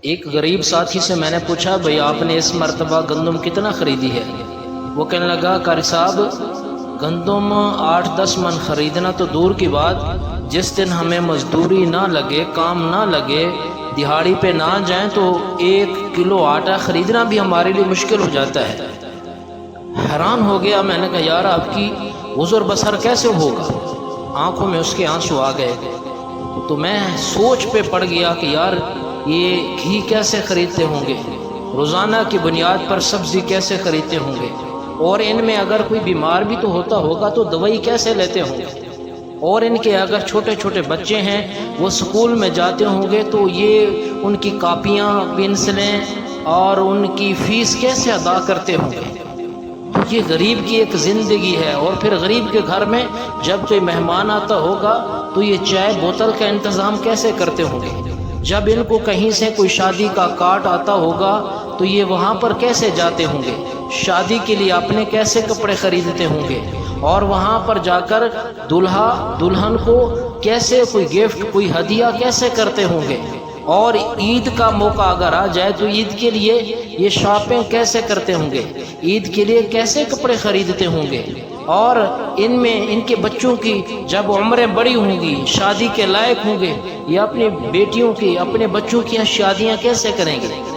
ایک غریب ساتھی سے میں نے پوچھا بھئی آپ نے اس مرتبہ گندم کتنا خریدی ہے؟ وہ کہنے لگا قاری صاحب گندم 8-10 من خریدنا تو دور کی بات، جس دن ہمیں مزدوری نہ لگے، کام نہ لگے، دہاڑی پہ نہ جائیں تو 1 کلو آٹا خریدنا بھی ہمارے لیے مشکل ہو جاتا ہے۔ حیران ہو گیا، میں نے کہا یار آپ کی گزر بسر کیسے ہوگا؟ آنکھوں میں اس کے آنسو آ گئے۔ تو میں سوچ پہ پڑ گیا کہ یار یہ گھی کیسے خریدتے ہوں گے، روزانہ کی بنیاد پر سبزی کیسے خریدتے ہوں گے، اور ان میں اگر کوئی بیمار بھی تو ہوتا ہوگا تو دوائی کیسے لیتے ہوں گے، اور ان کے اگر چھوٹے چھوٹے بچے ہیں وہ سکول میں جاتے ہوں گے تو یہ ان کی کاپیاں، پنسلیں اور ان کی فیس کیسے ادا کرتے ہوں گے۔ یہ غریب کی ایک زندگی ہے۔ اور پھر غریب کے گھر میں جب کوئی مہمان آتا ہوگا تو یہ چائے بوتل کا انتظام کیسے کرتے ہوں گے، جب ان کو کہیں سے کوئی شادی کا کارڈ آتا ہوگا تو یہ وہاں پر کیسے جاتے ہوں گے، شادی کے لیے اپنے کیسے کپڑے خریدتے ہوں گے، اور وہاں پر جا کر دلہا دلہن کو کیسے کوئی گفٹ، کوئی ہدیہ کیسے کرتے ہوں گے، اور عید کا موقع اگر آ جائے تو عید کے لیے یہ شاپنگ کیسے کرتے ہوں گے، عید کے لیے کیسے کپڑے خریدتے ہوں گے، اور ان میں ان کے بچوں کی جب عمریں بڑی ہوں گی، شادی کے لائق ہوں گے، یہ اپنی بیٹیوں کی، اپنے بچوں کی شادیاں کیسے کریں گے۔